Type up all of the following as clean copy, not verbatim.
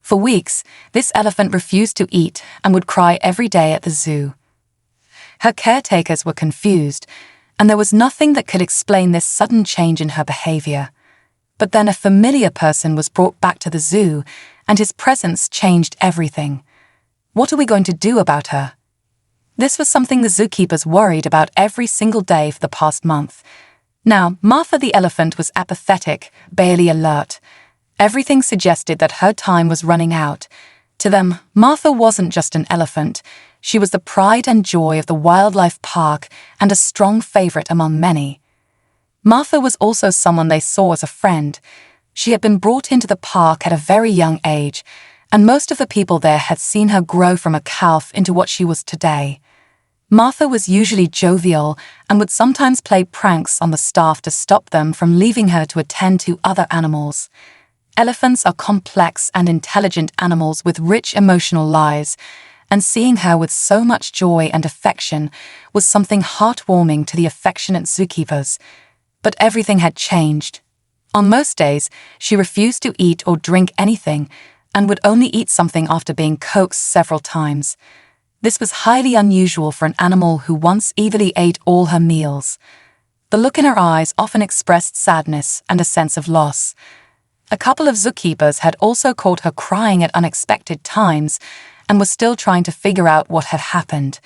For weeks, this elephant refused to eat and would cry every day at the zoo. Her caretakers were confused, and there was nothing that could explain this sudden change in her behavior. But then a familiar person was brought back to the zoo, and his presence changed everything. What are we going to do about her? This was something the zookeepers worried about every single day for the past month. Now, Martha the elephant was apathetic, barely alert. Everything suggested that her time was running out. To them, Martha wasn't just an elephant. She was the pride and joy of the wildlife park and a strong favorite among many. Martha was also someone they saw as a friend. She had been brought into the park at a very young age, and most of the people there had seen her grow from a calf into what she was today. Martha was usually jovial and would sometimes play pranks on the staff to stop them from leaving her to attend to other animals. Elephants are complex and intelligent animals with rich emotional lives, and seeing her with so much joy and affection was something heartwarming to the affectionate zookeepers. But everything had changed. On most days, she refused to eat or drink anything, and would only eat something after being coaxed several times. This was highly unusual for an animal who once eagerly ate all her meals. The look in her eyes often expressed sadness and a sense of loss. A couple of zookeepers had also caught her crying at unexpected times and were still trying to figure out what had happened.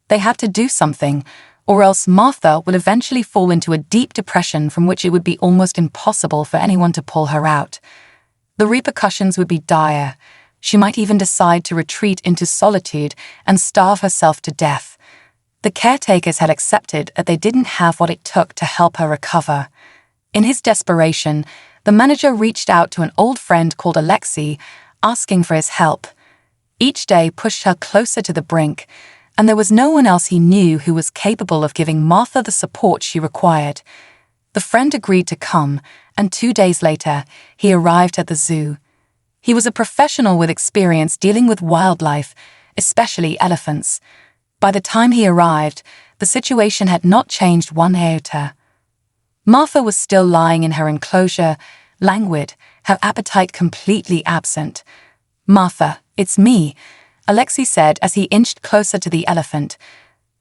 They had to do something, or else Martha would eventually fall into a deep depression from which it would be almost impossible for anyone to pull her out. The repercussions would be dire. She might even decide to retreat into solitude and starve herself to death. The caretakers had accepted that they didn't have what it took to help her recover. In his desperation, the manager reached out to an old friend called Alexei, asking for his help. Each day pushed her closer to the brink, and there was no one else he knew who was capable of giving Martha the support she required. The friend agreed to come, and 2 days later, he arrived at the zoo. He was a professional with experience dealing with wildlife, especially elephants. By the time he arrived, the situation had not changed one iota. Martha was still lying in her enclosure, languid, her appetite completely absent. "Martha, it's me," Alexei said as he inched closer to the elephant.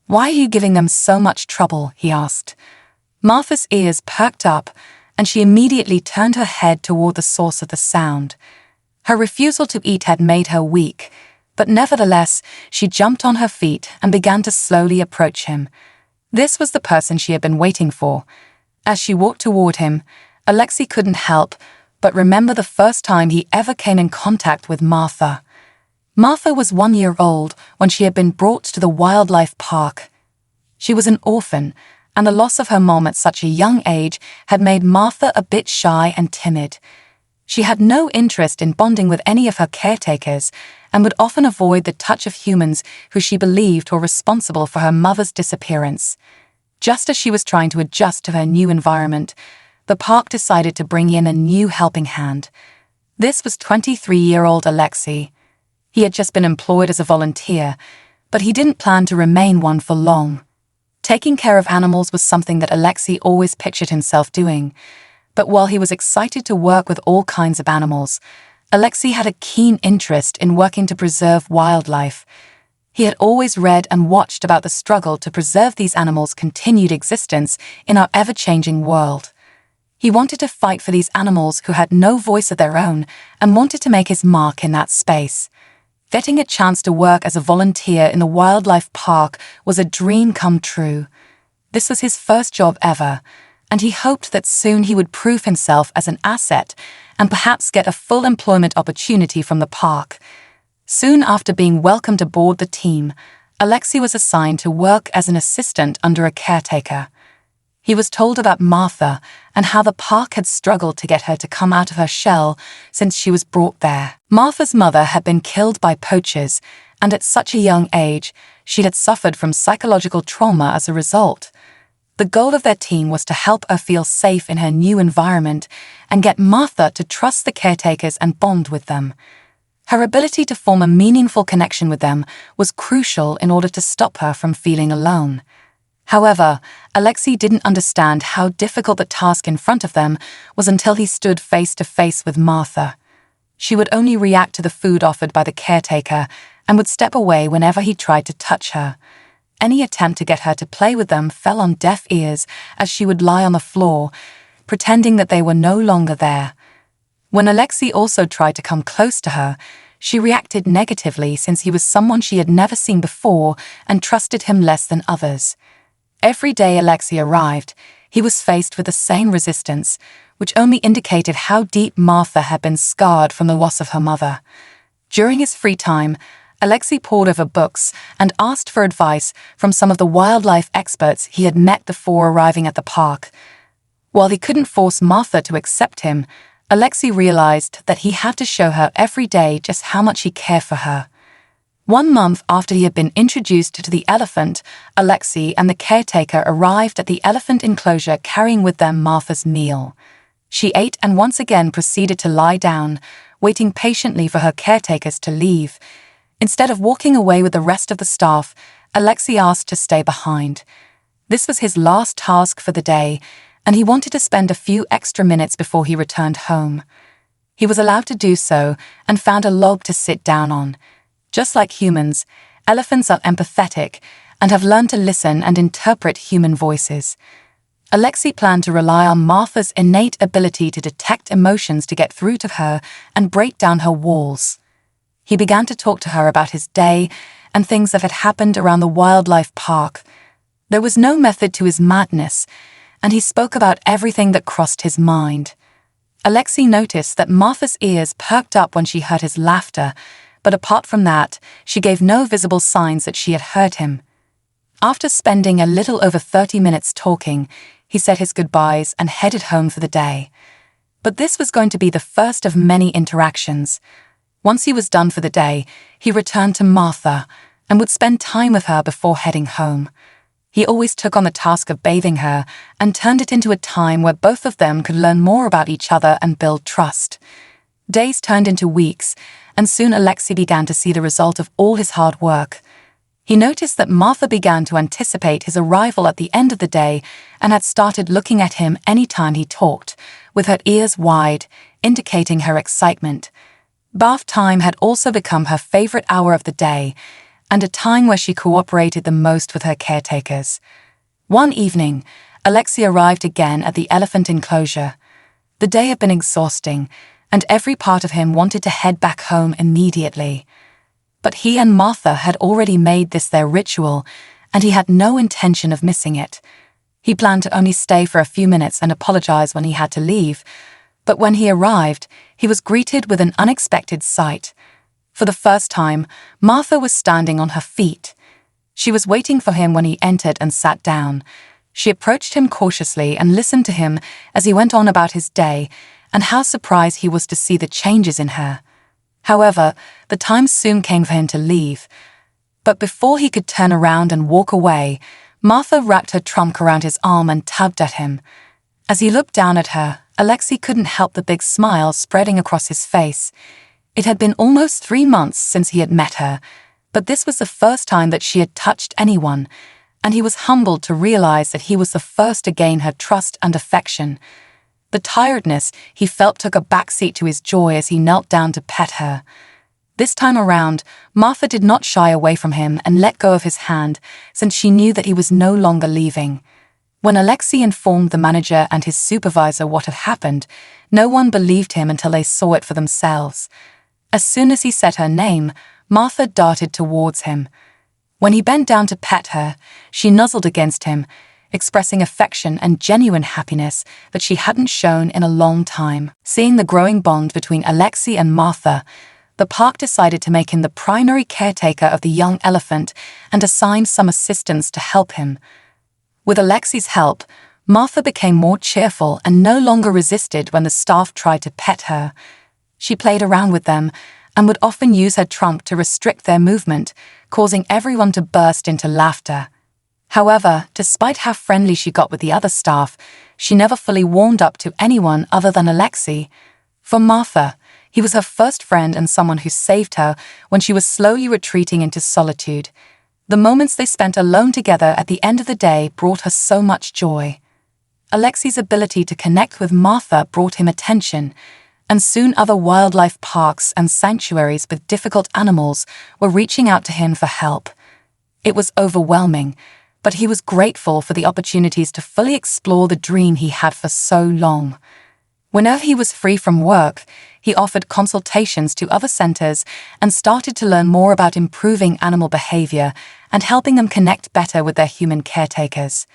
"Why are you giving them so much trouble?" he asked. Martha's ears perked up, and she immediately turned her head toward the source of the sound. Her refusal to eat had made her weak, but nevertheless, she jumped on her feet and began to slowly approach him. This was the person she had been waiting for. As she walked toward him, Alexei couldn't help but remember the first time he ever came in contact with Martha. Martha was 1 year old when she had been brought to the wildlife park. She was an orphan, and the loss of her mom at such a young age had made Martha a bit shy and timid. She had no interest in bonding with any of her caretakers and would often avoid the touch of humans who she believed were responsible for her mother's disappearance. Just as she was trying to adjust to her new environment, the park decided to bring in a new helping hand. This was 23-year-old Alexei. He had just been employed as a volunteer, but he didn't plan to remain one for long. Taking care of animals was something that Alexei always pictured himself doing. But while he was excited to work with all kinds of animals, Alexei had a keen interest in working to preserve wildlife. He had always read and watched about the struggle to preserve these animals' continued existence in our ever-changing world. He wanted to fight for these animals who had no voice of their own and wanted to make his mark in that space. Getting a chance to work as a volunteer in the wildlife park was a dream come true. This was his first job ever, and he hoped that soon he would prove himself as an asset and perhaps get a full employment opportunity from the park. Soon after being welcomed aboard the team, Alexei was assigned to work as an assistant under a caretaker. He was told about Martha and how the park had struggled to get her to come out of her shell since she was brought there. Martha's mother had been killed by poachers, and at such a young age, she had suffered from psychological trauma as a result. The goal of their team was to help her feel safe in her new environment and get Martha to trust the caretakers and bond with them. Her ability to form a meaningful connection with them was crucial in order to stop her from feeling alone. However, Alexei didn't understand how difficult the task in front of them was until he stood face to face with Martha. She would only react to the food offered by the caretaker and would step away whenever he tried to touch her. Any attempt to get her to play with them fell on deaf ears, as she would lie on the floor, pretending that they were no longer there. When Alexei also tried to come close to her, she reacted negatively, since he was someone she had never seen before and trusted him less than others. Every day Alexei arrived, he was faced with the same resistance, which only indicated how deep Martha had been scarred from the loss of her mother. During his free time, Alexei pored over books and asked for advice from some of the wildlife experts he had met before arriving at the park. While he couldn't force Martha to accept him, Alexei realized that he had to show her every day just how much he cared for her. 1 month after he had been introduced to the elephant, Alexei and the caretaker arrived at the elephant enclosure carrying with them Martha's meal. She ate and once again proceeded to lie down, waiting patiently for her caretakers to leave. Instead of walking away with the rest of the staff, Alexei asked to stay behind. This was his last task for the day, and he wanted to spend a few extra minutes before he returned home. He was allowed to do so and found a log to sit down on. Just like humans, elephants are empathetic and have learned to listen and interpret human voices. Alexei planned to rely on Martha's innate ability to detect emotions to get through to her and break down her walls. He began to talk to her about his day and things that had happened around the wildlife park. There was no method to his madness, and he spoke about everything that crossed his mind. Alexei noticed that Martha's ears perked up when she heard his laughter, but apart from that, she gave no visible signs that she had heard him. After spending a little over 30 minutes talking, he said his goodbyes and headed home for the day. But this was going to be the first of many interactions. Once he was done for the day, he returned to Martha and would spend time with her before heading home. He always took on the task of bathing her and turned it into a time where both of them could learn more about each other and build trust. Days turned into weeks, and soon Alexei began to see the result of all his hard work. He noticed that Martha began to anticipate his arrival at the end of the day and had started looking at him any time he talked, with her ears wide, indicating her excitement. Bath time had also become her favorite hour of the day, and a time where she cooperated the most with her caretakers. One evening, Alexei arrived again at the elephant enclosure. The day had been exhausting, and every part of him wanted to head back home immediately. But he and Martha had already made this their ritual, and he had no intention of missing it. He planned to only stay for a few minutes and apologize when he had to leave, but when he arrived, he was greeted with an unexpected sight. For the first time, Martha was standing on her feet. She was waiting for him when he entered and sat down. She approached him cautiously and listened to him as he went on about his day and how surprised he was to see the changes in her. However, the time soon came for him to leave. But before he could turn around and walk away, Martha wrapped her trunk around his arm and tugged at him. As he looked down at her, Alexei couldn't help the big smile spreading across his face. It had been almost 3 months since he had met her, but this was the first time that she had touched anyone, and he was humbled to realize that he was the first to gain her trust and affection. The tiredness he felt took a backseat to his joy as he knelt down to pet her. This time around, Martha did not shy away from him and let go of his hand, since she knew that he was no longer leaving. When Alexei informed the manager and his supervisor what had happened, no one believed him until they saw it for themselves. As soon as he said her name, Martha darted towards him. When he bent down to pet her, she nuzzled against him, expressing affection and genuine happiness that she hadn't shown in a long time. Seeing the growing bond between Alexei and Martha, the park decided to make him the primary caretaker of the young elephant and assign some assistants to help him. With Alexei's help, Martha became more cheerful and no longer resisted when the staff tried to pet her. She played around with them and would often use her trunk to restrict their movement, causing everyone to burst into laughter. However, despite how friendly she got with the other staff, she never fully warmed up to anyone other than Alexei. For Martha, he was her first friend and someone who saved her when she was slowly retreating into solitude. The moments they spent alone together at the end of the day brought her so much joy. Alexei's ability to connect with Martha brought him attention, and soon other wildlife parks and sanctuaries with difficult animals were reaching out to him for help. It was overwhelming, but he was grateful for the opportunities to fully explore the dream he had for so long. Whenever he was free from work, he offered consultations to other centers and started to learn more about improving animal behavior and helping them connect better with their human caretakers.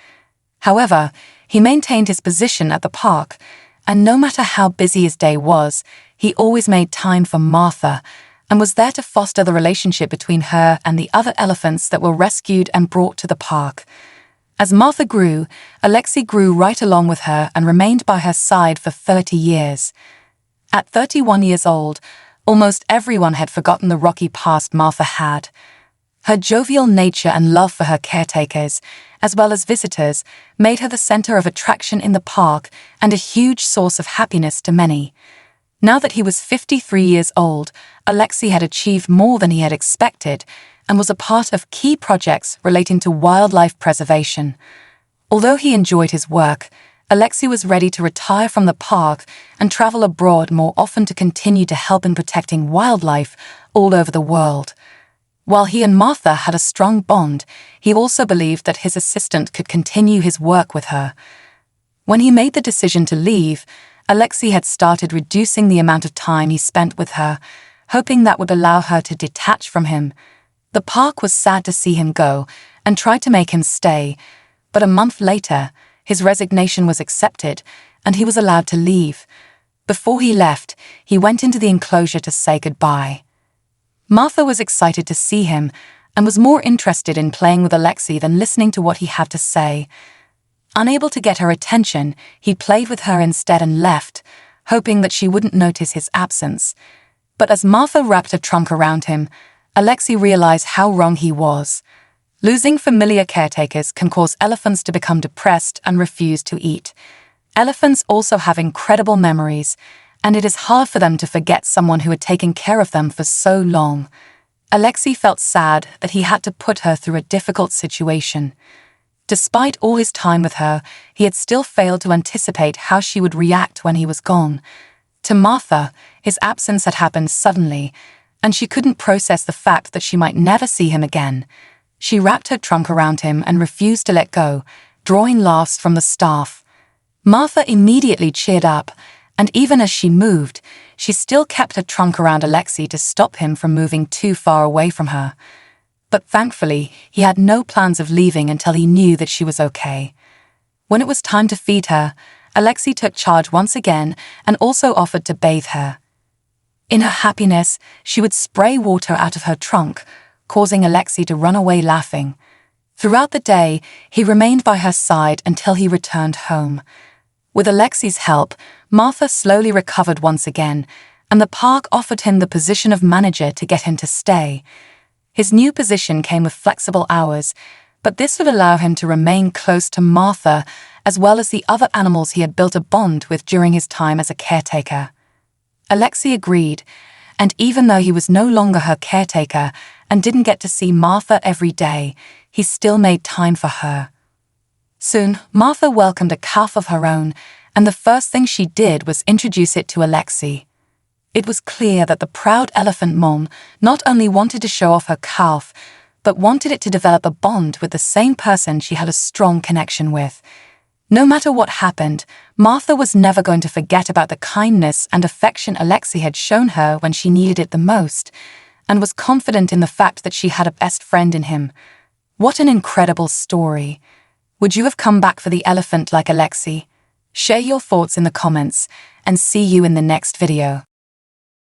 However, he maintained his position at the park, and no matter how busy his day was, he always made time for Martha and was there to foster the relationship between her and the other elephants that were rescued and brought to the park. As Martha grew, Alexei grew right along with her and remained by her side for 30 years. At 31 years old, almost everyone had forgotten the rocky past Martha had. Her jovial nature and love for her caretakers, as well as visitors, made her the center of attraction in the park and a huge source of happiness to many. Now that he was 53 years old, Alexei had achieved more than he had expected and was a part of key projects relating to wildlife preservation. Although he enjoyed his work, Alexei was ready to retire from the park and travel abroad more often to continue to help in protecting wildlife all over the world. While he and Martha had a strong bond, he also believed that his assistant could continue his work with her. When he made the decision to leave, Alexei had started reducing the amount of time he spent with her, hoping that would allow her to detach from him. The park was sad to see him go and tried to make him stay, but a month later, his resignation was accepted and he was allowed to leave. Before he left, he went into the enclosure to say goodbye. Martha was excited to see him and was more interested in playing with Alexei than listening to what he had to say. Unable to get her attention, he played with her instead and left, hoping that she wouldn't notice his absence. But as Martha wrapped a trunk around him, Alexei realized how wrong he was. Losing familiar caretakers can cause elephants to become depressed and refuse to eat. Elephants also have incredible memories, and it is hard for them to forget someone who had taken care of them for so long. Alexei felt sad that he had to put her through a difficult situation. Despite all his time with her, he had still failed to anticipate how she would react when he was gone. To Martha, his absence had happened suddenly, and she couldn't process the fact that she might never see him again. She wrapped her trunk around him and refused to let go, drawing laughs from the staff. Martha immediately cheered up, and even as she moved, she still kept her trunk around Alexei to stop him from moving too far away from her. But thankfully, he had no plans of leaving until he knew that she was okay. When it was time to feed her, Alexei took charge once again and also offered to bathe her. In her happiness, she would spray water out of her trunk, causing Alexei to run away laughing. Throughout the day, he remained by her side until he returned home. With Alexei's help, Martha slowly recovered once again, and the park offered him the position of manager to get him to stay. His new position came with flexible hours, but this would allow him to remain close to Martha as well as the other animals he had built a bond with during his time as a caretaker. Alexei agreed, and even though he was no longer her caretaker and didn't get to see Martha every day, he still made time for her. Soon, Martha welcomed a calf of her own, and the first thing she did was introduce it to Alexei. It was clear that the proud elephant mom not only wanted to show off her calf, but wanted it to develop a bond with the same person she had a strong connection with. No matter what happened, Martha was never going to forget about the kindness and affection Alexei had shown her when she needed it the most, and was confident in the fact that she had a best friend in him. What an incredible story. Would you have come back for the elephant like Alexei? Share your thoughts in the comments, and see you in the next video.